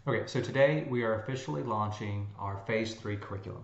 Okay, so today we are officially launching our Phase 3 curriculum,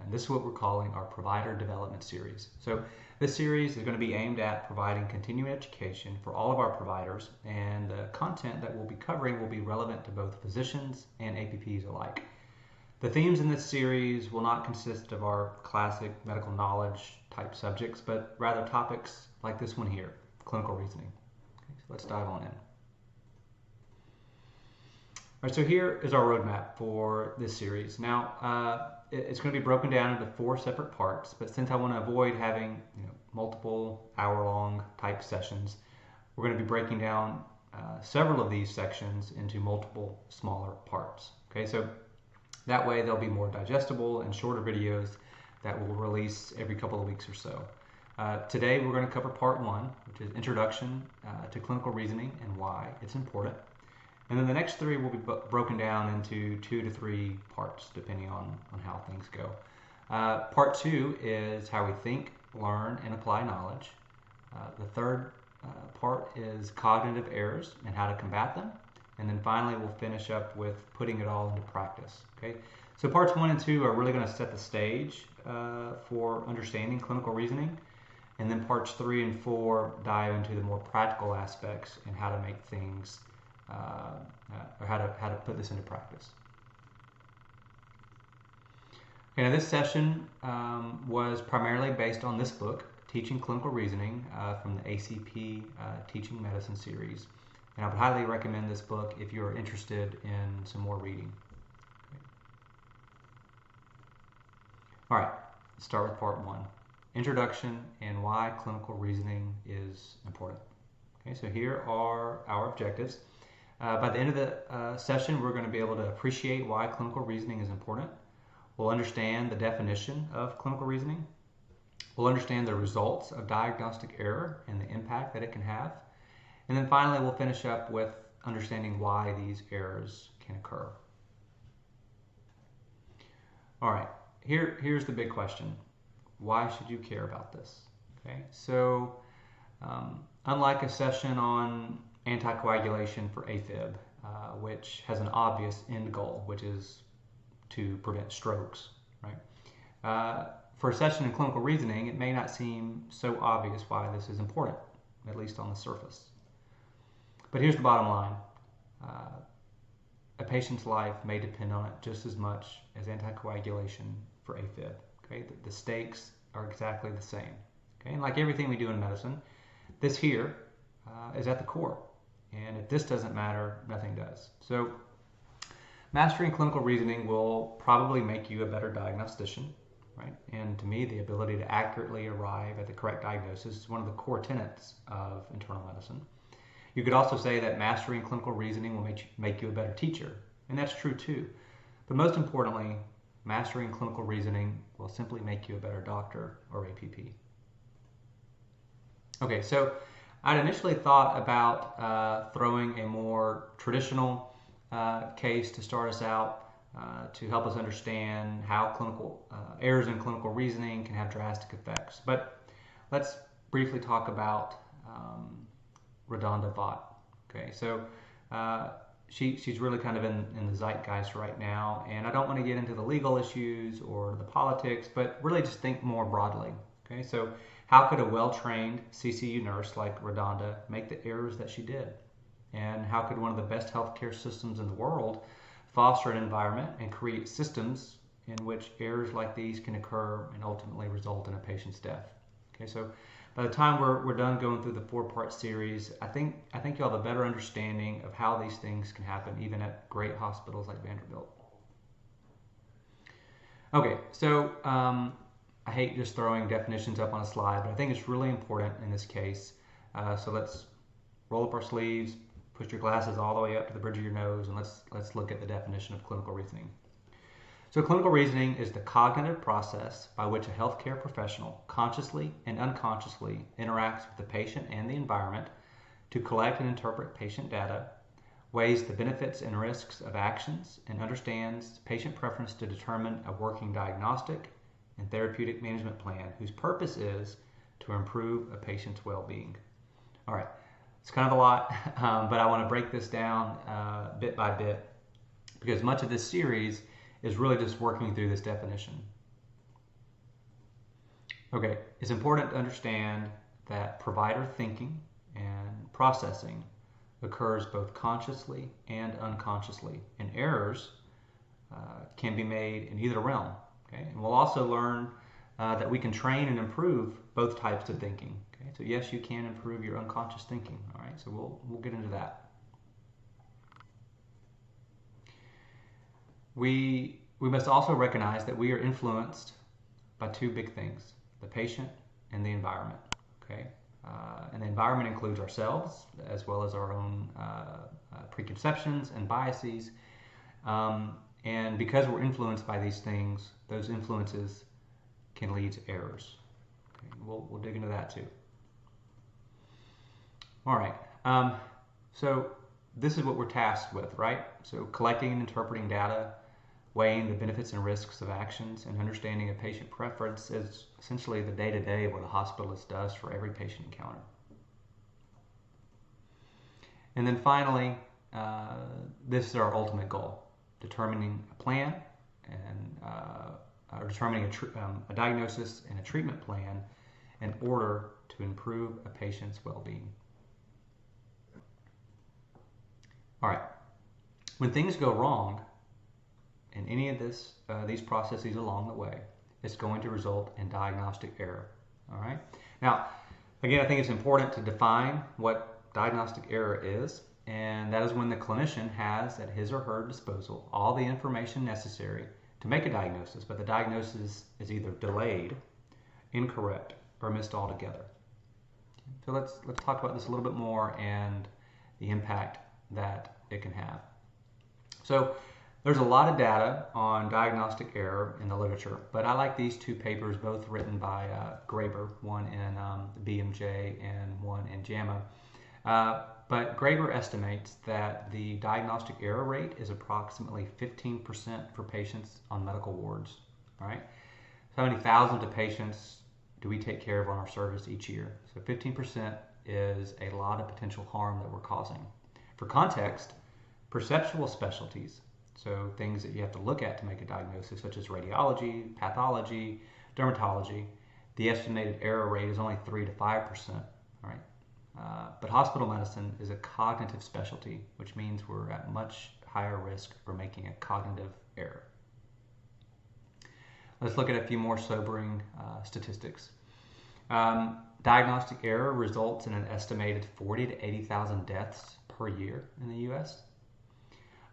and this is what we're calling our Provider Development Series. So this series is going to be aimed at providing continuing education for all of our providers, and the content that we'll be covering will be relevant to both physicians and APPs alike. The themes in this series will not consist of our classic medical knowledge type subjects, but rather topics like this one here, clinical reasoning. Okay, so let's dive on in. All right, so here is our roadmap for this series. Now, it's going to be broken down into 4 separate parts, but since I want to avoid having multiple hour-long type sessions, we're going to be breaking down several of these sections into multiple smaller parts. Okay, so that way they'll be more digestible and shorter videos that we'll release every couple of weeks or so. Today we're going to cover part 1, which is Introduction to Clinical Reasoning and why it's important. And then the next 3 will be broken down into 2 to 3 parts, depending on how things go. Part 2 is how we think, learn, and apply knowledge. The third part is cognitive errors and how to combat them. And then finally, we'll finish up with putting it all into practice. Okay? So parts 1 and 2 are really going to set the stage for understanding clinical reasoning. And then parts 3 and 4 dive into the more practical aspects and how to make things or how to put this into practice. Okay, now this session was primarily based on this book, Teaching Clinical Reasoning, from the ACP Teaching Medicine series. And I would highly recommend this book if you're interested in some more reading. Okay. All right, let's start with part 1, Introduction and why clinical reasoning is important. Okay, so here are our objectives. By the end of the session, we're going to be able to appreciate why clinical reasoning is important. We'll understand the definition of clinical reasoning. We'll understand the results of diagnostic error and the impact that it can have. And then finally, we'll finish up with understanding why these errors can occur. All right, here's the big question. Why should you care about this? Okay, so unlike a session on anticoagulation for AFib, which has an obvious end goal, which is to prevent strokes, right? For a session in clinical reasoning, it may not seem so obvious why this is important, at least on the surface. But here's the bottom line. A patient's life may depend on it just as much as anticoagulation for AFib. Okay? The stakes are exactly the same. Okay? And like everything we do in medicine, this here is at the core. And if this doesn't matter, nothing does. So mastering clinical reasoning will probably make you a better diagnostician, right? And to me, the ability to accurately arrive at the correct diagnosis is one of the core tenets of internal medicine. You could also say that mastering clinical reasoning will make you a better teacher, and that's true too. But most importantly, mastering clinical reasoning will simply make you a better doctor or APP. Okay, so I'd initially thought about throwing a more traditional case to start us out to help us understand how clinical errors in clinical reasoning can have drastic effects. But let's briefly talk about Redonda Vaught. Okay, so she's really kind of in the zeitgeist right now, and I don't want to get into the legal issues or the politics, but really just think more broadly. Okay, so how could a well-trained CCU nurse like Redonda make the errors that she did? And how could one of the best healthcare systems in the world foster an environment and create systems in which errors like these can occur and ultimately result in a patient's death? Okay, so by the time we're done going through the 4-part series, I think you'll have a better understanding of how these things can happen even at great hospitals like Vanderbilt. Okay, so I hate just throwing definitions up on a slide, but I think it's really important in this case. So let's roll up our sleeves, push your glasses all the way up to the bridge of your nose, and let's look at the definition of clinical reasoning. So clinical reasoning is the cognitive process by which a healthcare professional consciously and unconsciously interacts with the patient and the environment to collect and interpret patient data, weighs the benefits and risks of actions, and understands patient preference to determine a working diagnostic and therapeutic management plan whose purpose is to improve a patient's well-being. All right, it's kind of a lot, but I want to break this down bit by bit because much of this series is really just working through this definition. Okay, it's important to understand that provider thinking and processing occurs both consciously and unconsciously, and errors can be made in either realm. Okay, and we'll also learn that we can train and improve both types of thinking. Okay, so yes, you can improve your unconscious thinking. All right, so we'll get into that. We must also recognize that we are influenced by two big things: the patient and the environment. Okay, and the environment includes ourselves as well as our own preconceptions and biases. And because we're influenced by these things, those influences can lead to errors. Okay, we'll dig into that too. All right. So this is what we're tasked with, right? So collecting and interpreting data, weighing the benefits and risks of actions, and understanding a patient preference is essentially the day-to-day of what a hospitalist does for every patient encounter. And then finally, this is our ultimate goal: determining a plan and determining a diagnosis and a treatment plan in order to improve a patient's well-being. All right. When things go wrong in any of these processes along the way, it's going to result in diagnostic error. All right. Now, again, I think it's important to define what diagnostic error is, and that is when the clinician has at his or her disposal all the information necessary to make a diagnosis, but the diagnosis is either delayed, incorrect, or missed altogether. So let's talk about this a little bit more and the impact that it can have. So there's a lot of data on diagnostic error in the literature, but I like these two papers, both written by Graeber, one in BMJ and one in JAMA. But Graeber estimates that the diagnostic error rate is approximately 15% for patients on medical wards. All right, so how many thousands of patients do we take care of on our service each year? So 15% is a lot of potential harm that we're causing. For context, perceptual specialties, so things that you have to look at to make a diagnosis, such as radiology, pathology, dermatology, the estimated error rate is only 3 to 5%. All right. But hospital medicine is a cognitive specialty, which means we're at much higher risk for making a cognitive error. Let's look at a few more sobering statistics. Diagnostic error results in an estimated 40 to 80,000 deaths per year in the U.S.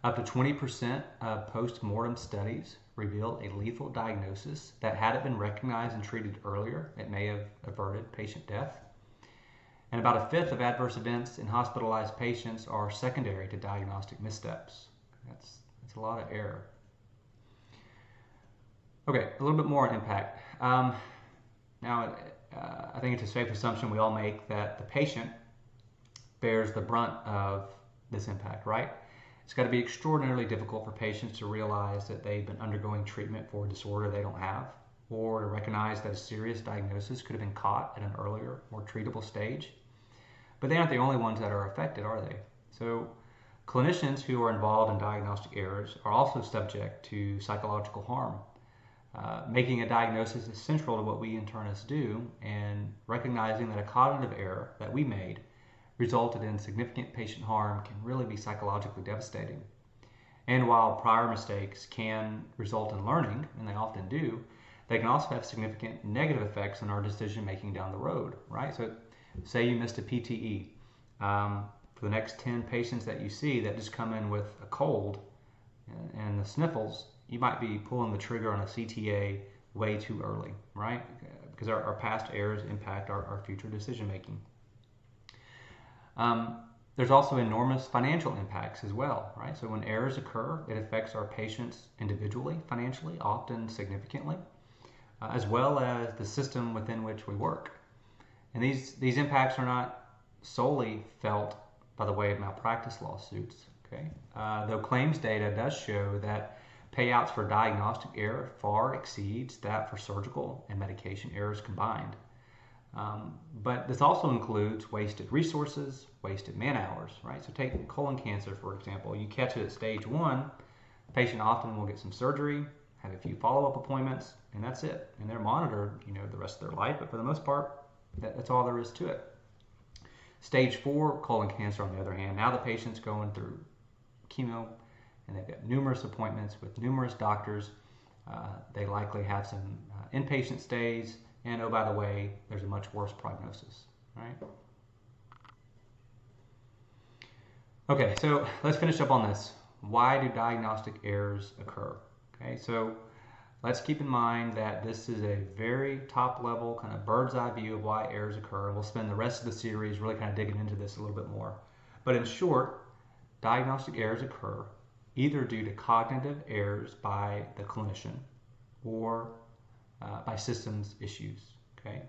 Up to 20% of post-mortem studies reveal a lethal diagnosis that, had it been recognized and treated earlier, it may have averted patient death. And about a fifth of adverse events in hospitalized patients are secondary to diagnostic missteps. That's a lot of error. Okay, a little bit more on impact. Now, I think it's a safe assumption we all make that the patient bears the brunt of this impact, right? It's got to be extraordinarily difficult for patients to realize that they've been undergoing treatment for a disorder they don't have, or to recognize that a serious diagnosis could have been caught at an earlier, more treatable stage. But they aren't the only ones that are affected, are they? So clinicians who are involved in diagnostic errors are also subject to psychological harm. Making a diagnosis is central to what we internists do, and recognizing that a cognitive error that we made resulted in significant patient harm can really be psychologically devastating. And while prior mistakes can result in learning, and they often do, they can also have significant negative effects on our decision making down the road, right? So say you missed a PTE. For the next 10 patients that you see that just come in with a cold and the sniffles, you might be pulling the trigger on a CTA way too early, right? Because our past errors impact our future decision making. There's also enormous financial impacts as well, right? So when errors occur, it affects our patients individually, financially, often significantly, as well as the system within which we work. And these impacts are not solely felt by the way of malpractice lawsuits, okay? Though claims data does show that payouts for diagnostic error far exceeds that for surgical and medication errors combined. But this also includes wasted resources, wasted man hours, right? So take colon cancer, for example. You catch it at stage 1, Patient often will get some surgery, have a few follow-up appointments, and that's it. And they're monitored, the rest of their life. But for the most part, that's all there is to it. Stage 4 colon cancer, on the other hand, now the patient's going through chemo, and they've got numerous appointments with numerous doctors. They likely have some inpatient stays, and oh, by the way, there's a much worse prognosis, right? Okay, so let's finish up on this. Why do diagnostic errors occur? Okay, so let's keep in mind that this is a very top level kind of bird's eye view of why errors occur. We'll spend the rest of the series really kind of digging into this a little bit more. But in short, diagnostic errors occur either due to cognitive errors by the clinician or by systems issues, okay?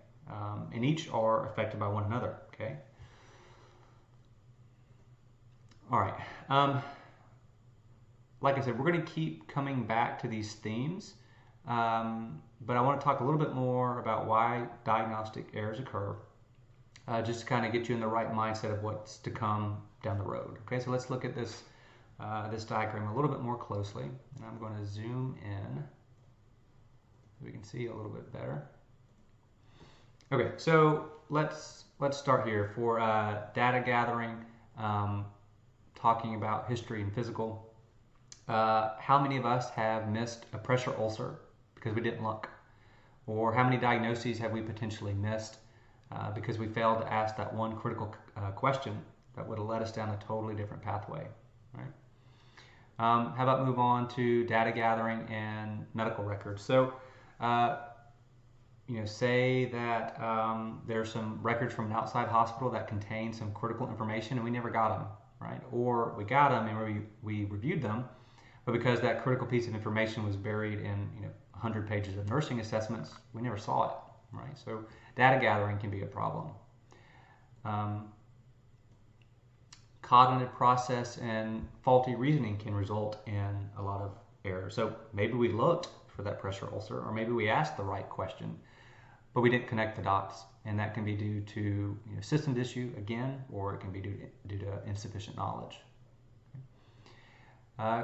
And each are affected by one another, okay? All right. Like I said, we're going to keep coming back to these themes, but I want to talk a little bit more about why diagnostic errors occur, just to kind of get you in the right mindset of what's to come down the road. Okay, so let's look at this this diagram a little bit more closely, and I'm going to zoom in so we can see a little bit better. Okay, so let's start here for data gathering, talking about history and physical. How many of us have missed a pressure ulcer because we didn't look? Or how many diagnoses have we potentially missed because we failed to ask that one critical question that would have led us down a totally different pathway, right? How about move on to data gathering and medical records? So, say that there's some records from an outside hospital that contain some critical information and we never got them, right? Or we got them and we reviewed them, but because that critical piece of information was buried in 100 pages of nursing assessments, we never saw it, right? So data gathering can be a problem. Cognitive process and faulty reasoning can result in a lot of errors. So maybe we looked for that pressure ulcer, or maybe we asked the right question, but we didn't connect the dots, and that can be due to systems issue again, or it can be due to insufficient knowledge.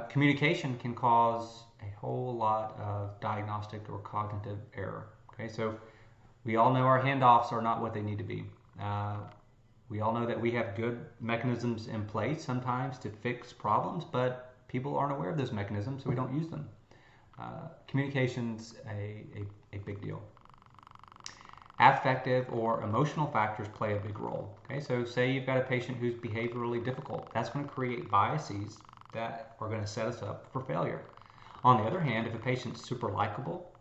Communication can cause a whole lot of diagnostic or cognitive error. Okay, so we all know our handoffs are not what they need to be. We all know that we have good mechanisms in place sometimes to fix problems, but people aren't aware of those mechanisms, so we don't use them. Communication's a big deal. Affective or emotional factors play a big role. Okay, so say you've got a patient who's behaviorally difficult. That's going to create biases that are going to set us up for failure. On the other hand, if a patient's super likable,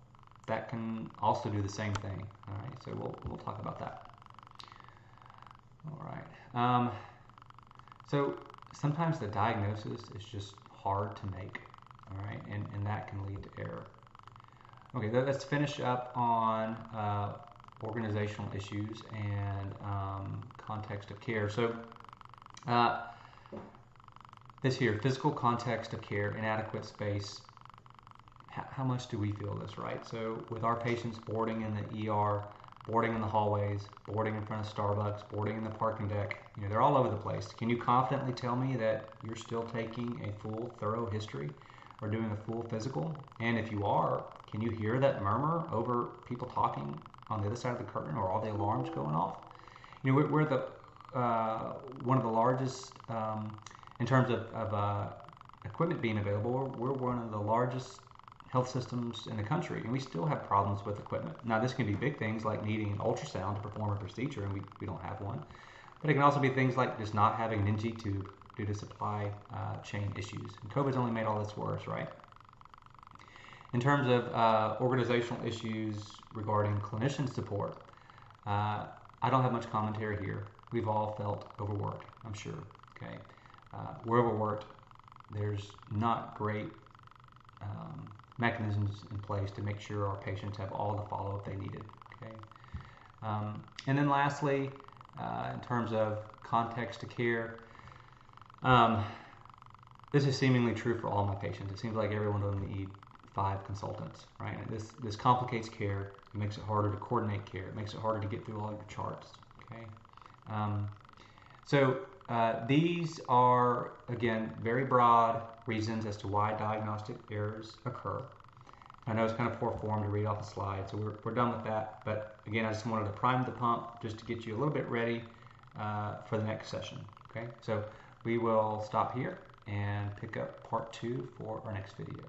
that can also do the same thing. All right, so we'll talk about that. All right. So sometimes the diagnosis is just hard to make. All right, and that can lead to error. Okay, let's finish up on organizational issues and context of care. So this here, physical context of care, inadequate space. How much do we feel this, right? So with our patients boarding in the ER, boarding in the hallways, boarding in front of Starbucks, boarding in the parking deck, they're all over the place. Can you confidently tell me that you're still taking a full, thorough history or doing a full physical? And if you are, can you hear that murmur over people talking on the other side of the curtain, or all the alarms going off? We're the one of the largest in terms of equipment being available. We're one of the largest health systems in the country, and we still have problems with equipment. Now, this can be big things like needing an ultrasound to perform a procedure, and we don't have one. But it can also be things like just not having an NG tube due to supply chain issues. And COVID's only made all this worse, right? In terms of organizational issues regarding clinician support, I don't have much commentary here. We've all felt overworked, I'm sure. Okay, we're overworked. There's not great mechanisms in place to make sure our patients have all the follow-up they needed. Okay, and then lastly, in terms of context to care, this is seemingly true for all my patients. It seems like every one of them need 5 consultants, right? And this complicates care. It makes it harder to coordinate care. It makes it harder to get through all your charts. Okay, so these are, again, very broad reasons as to why diagnostic errors occur. I know it's kind of poor form to read off the slide, so we're done with that. But again, I just wanted to prime the pump just to get you a little bit ready for the next session. Okay, so we will stop here and pick up part 2 for our next video.